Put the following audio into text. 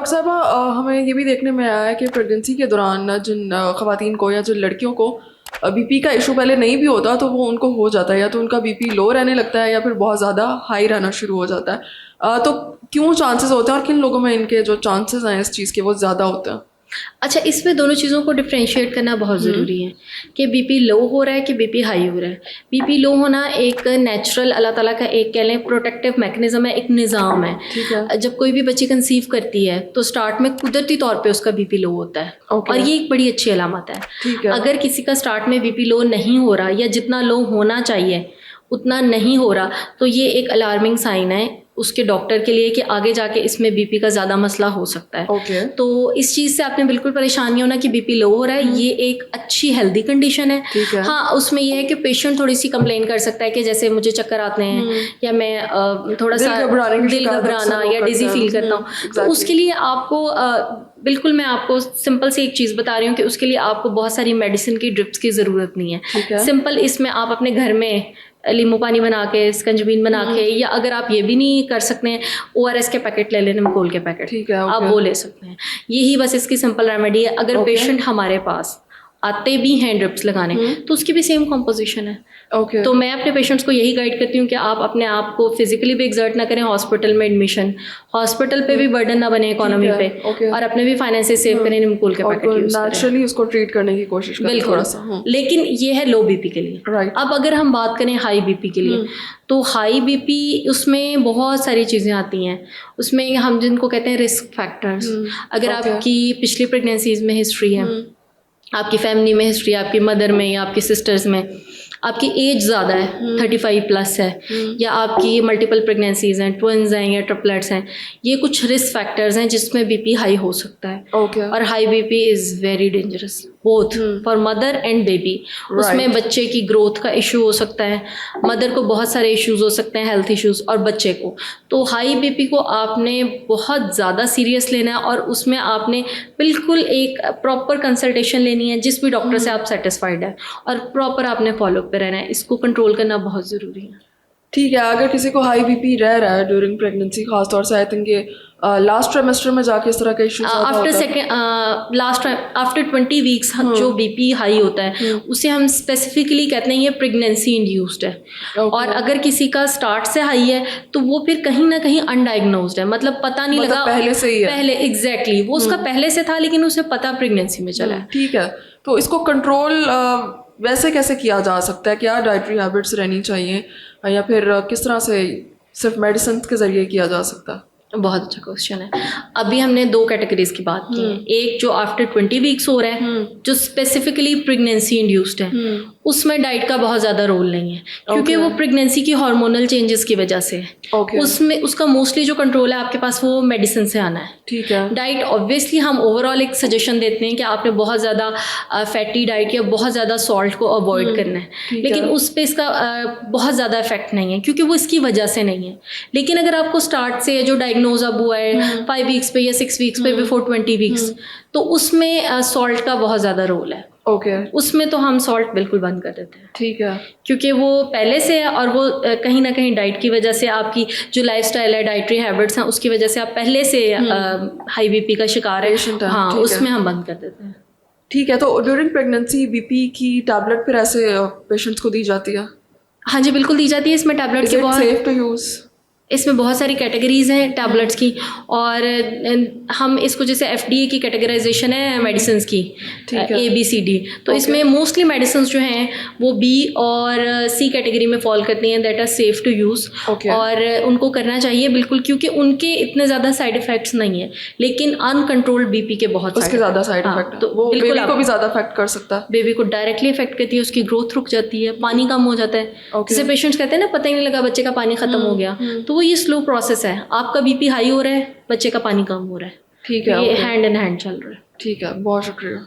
Doctor साहबा हमें ये भी देखने में आया है कि प्रेगनेंसी के दौरान जिन ख़वातीन को या जिन लड़कियों को बीपी का इशू पहले नहीं भी होता तो वो उनको हो जाता है, या तो उनका बीपी लो रहने लगता है या फिर बहुत ज़्यादा हाई रहना शुरू हो जाता है। तो क्यों चांसेस होते हैं और किन लोगों में इनके जो चांसेस हैं इस चीज़ के वो ज़्यादा होते हैं? अच्छा, इसमें दोनों चीज़ों को डिफरेंशिएट करना बहुत ज़रूरी है कि बीपी लो हो रहा है कि बीपी हाई हो रहा है। बीपी लो होना एक नेचुरल अल्लाह ताला का एक कह लें प्रोटेक्टिव मैकेनिज्म है, एक निज़ाम है। ठीक है। जब कोई भी बच्ची कंसीव करती है तो स्टार्ट में कुदरती तौर पे उसका बीपी लो होता है ओके। और ये एक बड़ी अच्छी अलामत है। ठीक है। अगर किसी का स्टार्ट में बीपी लो नहीं हो रहा या जितना लो होना चाहिए उतना नहीं हो रहा तो ये एक अलार्मिंग साइन है उसके डॉक्टर के लिए कि आगे जाके इसमें बीपी का ज़्यादा मसला हो सकता है। ओके। तो इस चीज़ से आपने बिल्कुल परेशान नहीं होना कि बीपी लो हो रहा है, ये एक अच्छी हेल्दी कंडीशन है। ठीक है। हाँ, उसमें ये है कि पेशेंट थोड़ी सी कंप्लेन कर सकता है कि जैसे मुझे चक्कर आते हैं या मैं थोड़ा सा दिल घबराना या डिजी फील करता हूँ। तो उसके लिए आपको बिल्कुल मैं आपको सिंपल सी एक चीज़ बता रही हूँ कि उसके लिए आपको बहुत सारी मेडिसिन की ड्रिप्स की ज़रूरत नहीं है। सिंपल इसमें आप अपने घर में नींबू पानी बना के स्कंजबीन बना के, या अगर आप ये भी नहीं कर सकते हैं ORS के पैकेट ले लेने, नमकोल के पैकेट, ठीक है, आप वो ले सकते हैं। यही बस इसकी सिंपल रेमेडी है। अगर पेशेंट हमारे पास आते भी हैं ड्रिप्स लगाने तो उसकी भी सेम कॉम्पोजिशन है। ओके। तो मैं अपने पेशेंट्स को यही गाइड करती हूँ कि आप अपने आप को फिजिकली भी एक्सर्ट ना करें, हॉस्पिटल में एडमिशन, हॉस्पिटल पे भी बर्डन ना बने इकोनॉमी पे, और अपने भी फाइनेंसेस सेव करें, निमकोल के पैकेट यूज करें, नेचुरली उसको ट्रीट करने की कोशिश करें बिल्कुल। थोड़ा सा। लेकिन ये है लो बीपी के लिए। राइट। अब अगर हम बात करें हाई बीपी के लिए तो हाई बीपी उसमें बहुत सारी चीज़ें आती हैं। उसमें हम जिनको कहते हैं रिस्क फैक्टर्स, अगर आपकी पिछली प्रेगनेंसीज में हिस्ट्री है, आपकी फैमिली में हिस्ट्री, आपकी मदर में या आपकी सिस्टर्स में, आपकी एज ज़्यादा है 35+ है, या आपकी मल्टीपल प्रेगनेंसीज हैं, ट्विन्स हैं या ट्रिपलेट्स हैं, ये कुछ रिस्क फैक्टर्स हैं जिसमें बीपी हाई हो सकता है। ओके। और high BP is very dangerous both for mother and baby. उसमें बच्चे की ग्रोथ का इशू हो सकता है, मदर को बहुत सारे इश्यूज हो सकते हैं, हेल्थ इश्यूज, और बच्चे को। तो हाई बीपी को आपने बहुत ज़्यादा सीरियस लेना है और उसमें आपने बिल्कुल एक प्रॉपर कंसल्टेशन लेनी है जिस भी डॉक्टर से आप सेटिस्फाइड है, और प्रॉपर आपने फॉलो पे रहना है। इसको कंट्रोल करना बहुत ज़रूरी है। ठीक है। अगर किसी को हाई बीपी रह रहा है ड्यूरिंग प्रेगनेंसी, खासतौर से आई थिंक ये लास्ट ट्राइमेस्टर में जाके इस तरह का इशू आफ्टर 20 वीक्स जो बीपी हाई होता है उसे हम स्पेसिफिकली कहते हैं ये प्रेगनेंसी इंड्यूस्ड है। और अगर किसी का स्टार्ट से हाई है तो वो फिर कहीं ना कहीं अनडायग्नोज्ड है, मतलब पता नहीं लगा पहले से ही है। पहले एग्जैक्टली वो उसका पहले से था लेकिन उसे पता प्रेगनेंसी में चला है। ठीक है। तो इसको कंट्रोल वैसे कैसे किया जा सकता है? क्या डाइटरी हैबिट्स रहनी चाहिए या फिर किस तरह से सिर्फ मेडिसिन के जरिए किया जा सकता है? बहुत अच्छा क्वेश्चन है। अभी हमने 2 कैटेगरीज की बात की है, एक जो आफ्टर 20 वीक्स हो रहा है जो स्पेसिफिकली प्रेगनेंसी इंड्यूस्ड है, उसमें डाइट का बहुत ज़्यादा रोल नहीं है क्योंकि वो प्रेगनेंसी की हार्मोनल चेंजेस की वजह से है। उसमें उसका मोस्टली जो कंट्रोल है आपके पास वो मेडिसिन से आना है। ठीक है। डाइट ऑब्वियसली हम ओवरऑल एक सजेशन देते हैं कि आपने बहुत ज़्यादा फैटी डाइट या बहुत ज़्यादा सॉल्ट को अवॉइड करना है, लेकिन उस पर इसका बहुत ज़्यादा इफेक्ट नहीं है क्योंकि वो इसकी वजह से नहीं है। लेकिन अगर आपको स्टार्ट से जो डायग्नोज अब हुआ है 5 वीक्स पे या 6 वीक्स पे बिफोर 20 वीक्स, तो उसमें सॉल्ट का बहुत ज़्यादा रोल है। ओके। उसमें तो हम सॉल्ट बिल्कुल बंद कर देते हैं। ठीक है। क्योंकि वो पहले से है और वो कहीं ना कहीं डाइट की वजह से, आपकी जो लाइफस्टाइल है, डाइटरी हैबिट्स हैं, उसकी वजह से आप पहले से हाई बीपी का शिकार है। हाँ, उसमें हम बंद कर देते हैं। ठीक है। तो ड्यूरिंग प्रेगनेंसी बीपी की टैबलेट फिर ऐसे पेशेंट्स को दी जाती है? हाँ जी, बिल्कुल दी जाती है। इसमें टैबलेट की बहुत सेफ टू यूज़? इसमें बहुत सारी कैटेगरीज हैं टैबलेट्स की, और हम इसको जैसे FDA की कैटेगराइजेशन है मेडिसिन की, ABCD, तो इसमें मोस्टली मेडिसिन जो हैं वो B और C कैटेगरी में फॉल करती हैं, that are safe to use, और उनको करना चाहिए बिल्कुल क्योंकि उनके इतने ज़्यादा साइड इफ़ेक्ट्स नहीं है। लेकिन अनकंट्रोल्ड बीपी के बहुत ज़्यादा साइड इफेक्ट, तो वो बेबी को भी ज़्यादा इफेक्ट कर सकता है। बेबी को डायरेक्टली इफेक्ट करती है, उसकी ग्रोथ रुक जाती है, पानी कम हो जाता है। जैसे पेशेंट्स कहते हैं ना, पता ही नहीं लगा बच्चे का पानी खत्म हो गया, तो वो ये स्लो प्रोसेस है। आपका बीपी हाई हो रहा है, बच्चे का पानी कम हो रहा है। ठीक है। ये हैंड इन हैंड चल रहा है। ठीक है, बहुत शुक्रिया।